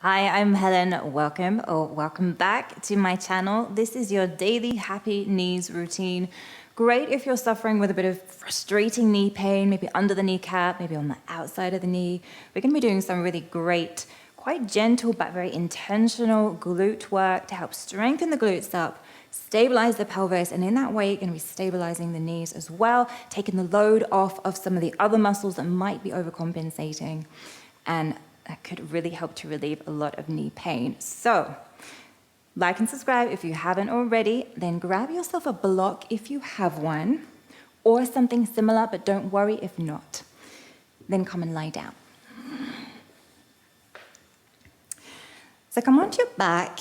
Hi, I'm Helen. Welcome back to my channel. This is your daily happy knees routine. Great if you're suffering with a bit of frustrating knee pain, maybe under the kneecap, maybe on the outside of the knee. We're going to be doing some really great, quite gentle but very intentional glute work to help strengthen the glutes up, stabilize the pelvis, and in that way you're going to be stabilizing the knees as well, taking the load off of some of the other muscles that might be overcompensating. And that could really help to relieve a lot of knee pain. So, like and subscribe if you haven't already, then grab yourself a block if you have one, or something similar, but don't worry if not. Then come and lie down. So come onto your back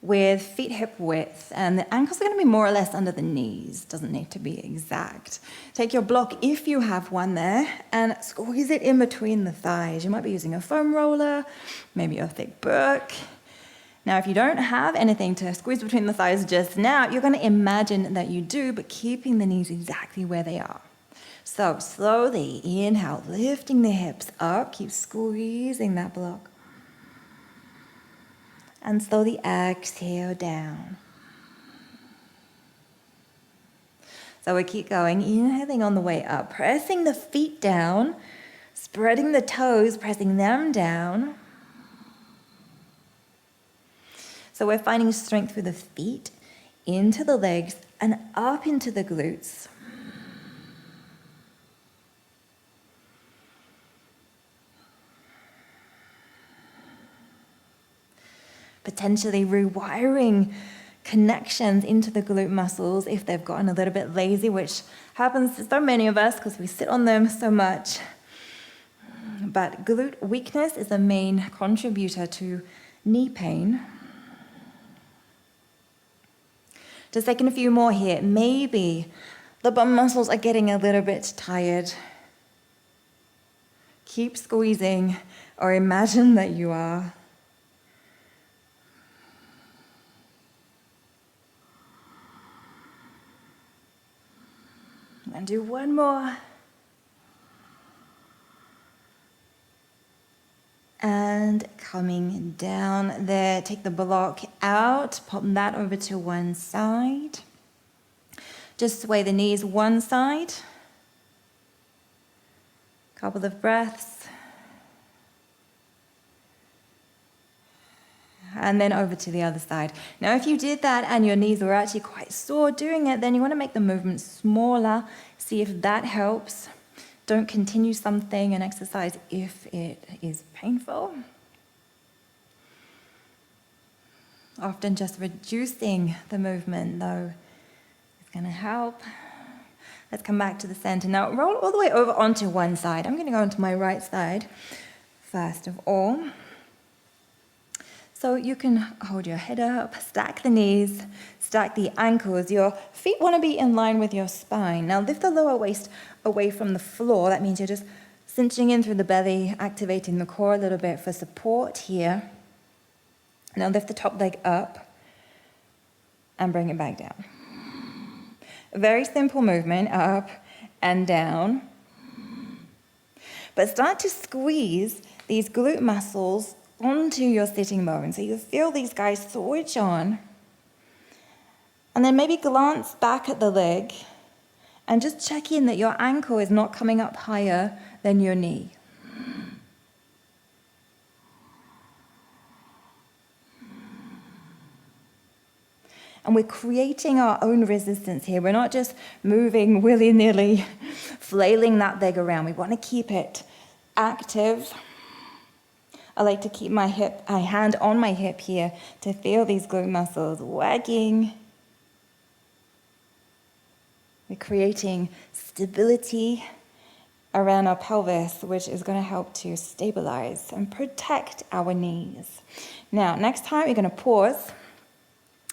with feet hip width, and the ankles are going to be more or less under the knees. Doesn't need to be exact. Take your block if you have one there and squeeze it in between the thighs. You might be using a foam roller, maybe a thick book. Now, if you don't have anything to squeeze between the thighs just now, you're going to imagine that you do, but keeping the knees exactly where they are. So slowly inhale, lifting the hips up, keep squeezing that block. And slowly exhale down. So we keep going, inhaling on the way up, pressing the feet down, spreading the toes, pressing them down. So we're finding strength through the feet, into the legs, and up into the glutes. Potentially rewiring connections into the glute muscles if they've gotten a little bit lazy, which happens to so many of us because we sit on them so much. But glute weakness is the main contributor to knee pain. Just taking a few more here. Maybe the bum muscles are getting a little bit tired. Keep squeezing, or imagine that you are. And do one more. And coming down there, take the block out, pop that over to one side. Just sway the knees one side. Couple of breaths. And then over to the other side. Now, if you did that and your knees were actually quite sore doing it, then you want to make the movement smaller. See if that helps. Don't continue something and exercise if it is painful. Often just reducing the movement, though, is going to help. Let's come back to the center. Now, roll all the way over onto one side. I'm going to go onto my right side first of all. So you can hold your head up, stack the knees, stack the ankles. Your feet want to be in line with your spine. Now lift the lower waist away from the floor. That means you're just cinching in through the belly, activating the core a little bit for support here. Now lift the top leg up and bring it back down. A very simple movement, up and down. But start to squeeze these glute muscles onto your sitting bone. So you feel these guys switch on. And then maybe glance back at the leg and just check in that your ankle is not coming up higher than your knee. And we're creating our own resistance here. We're not just moving willy-nilly, flailing that leg around. We want to keep it active. I like to keep my hand on my hip here to feel these glute muscles wagging. We're creating stability around our pelvis, which is going to help to stabilize and protect our knees. Now, next time you're going to pause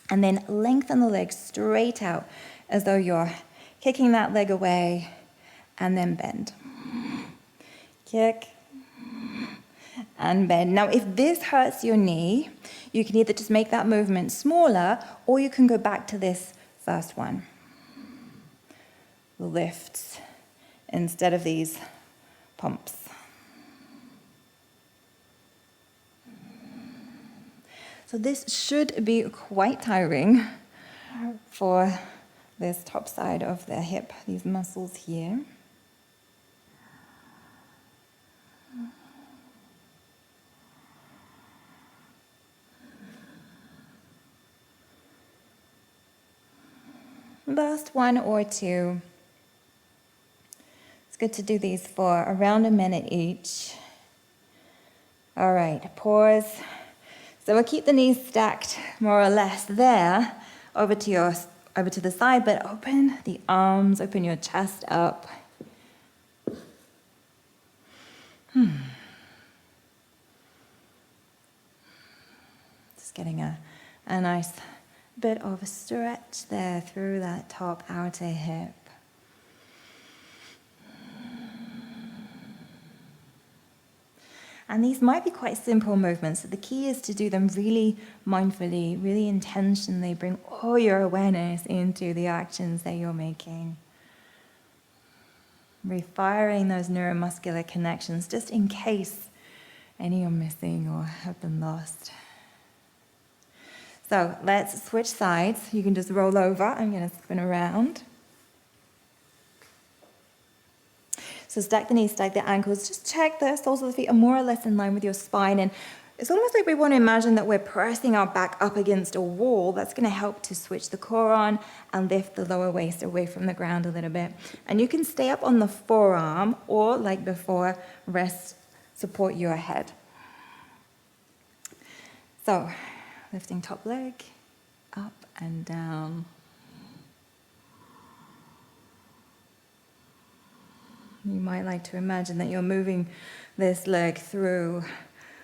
and then lengthen the leg straight out as though you're kicking that leg away, and then bend. Kick. And bend. Now, if this hurts your knee, you can either just make that movement smaller, or you can go back to this first one. Lifts instead of these pumps. So this should be quite tiring for this top side of the hip, these muscles here. Last one or two. It's good to do these for around a minute each. All right, pause. So we'll keep the knees stacked more or less there, over to the side, but open the arms, open your chest up. Just getting a nice bit of a stretch there through that top outer hip. And these might be quite simple movements. So the key is to do them really mindfully, really intentionally. Bring all your awareness into the actions that you're making. Refiring those neuromuscular connections just in case any are missing or have been lost. So let's switch sides. You can just roll over. I'm going to spin around. So stack the knees, stack the ankles. Just check the soles of the feet are more or less in line with your spine. And it's almost like we want to imagine that we're pressing our back up against a wall. That's going to help to switch the core on and lift the lower waist away from the ground a little bit. And you can stay up on the forearm or, like before, support your head. So lifting top leg, up and down. You might like to imagine that you're moving this leg through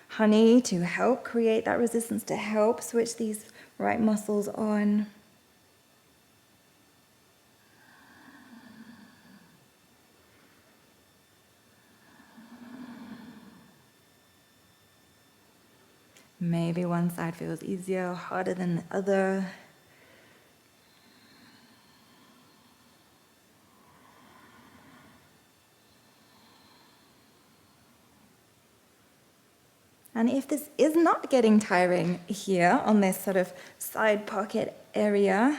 honey to help create that resistance, to help switch these right muscles on. Maybe one side feels easier or harder than the other. And if this is not getting tiring here on this sort of side pocket area,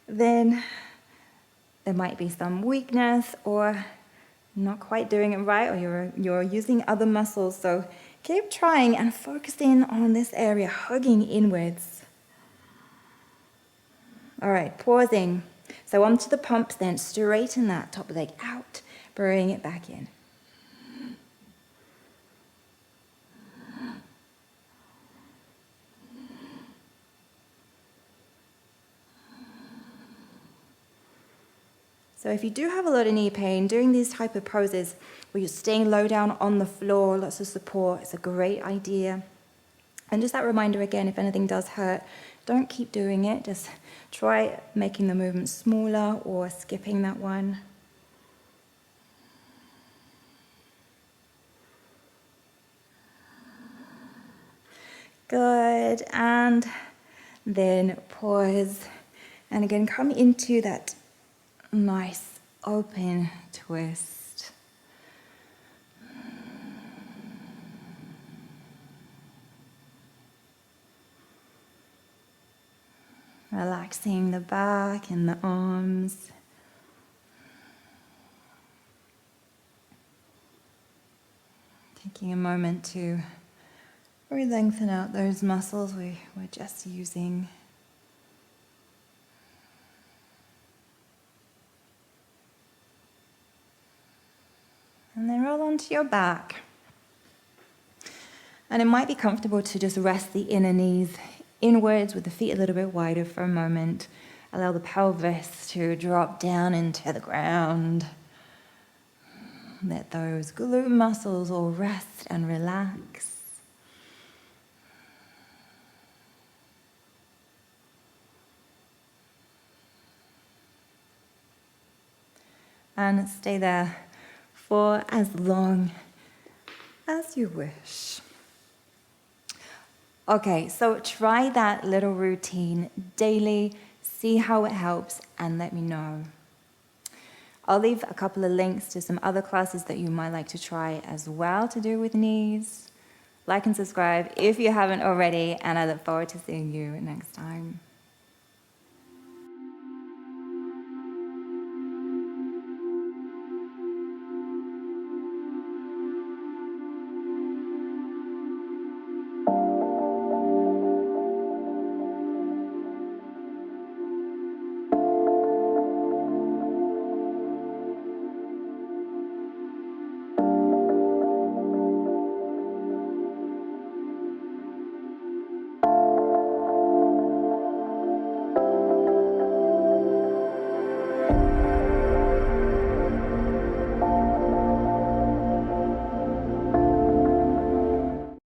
then there might be some weakness or not quite doing it right, or you're using other muscles. So keep trying and focusing on this area, hugging inwards. All right, pausing. So onto the pumps then, straighten that top leg out, bring it back in. So if you do have a lot of knee pain, doing these type of poses where you're staying low down on the floor, lots of support, it's a great idea. And just that reminder again, if anything does hurt, don't keep doing it. Just try making the movement smaller or skipping that one. Good. And then pause. And again, come into that nice open twist. Relaxing the back and the arms. Taking a moment to really lengthen out those muscles we were just using. And then roll onto your back. And it might be comfortable to just rest the inner knees inwards with the feet a little bit wider for a moment. Allow the pelvis to drop down into the ground. Let those glute muscles all rest and relax. And stay there for as long as you wish. Okay, so try that little routine daily, see how it helps, and let me know. I'll leave a couple of links to some other classes that you might like to try as well to do with knees. Like and subscribe if you haven't already, and I look forward to seeing you next time.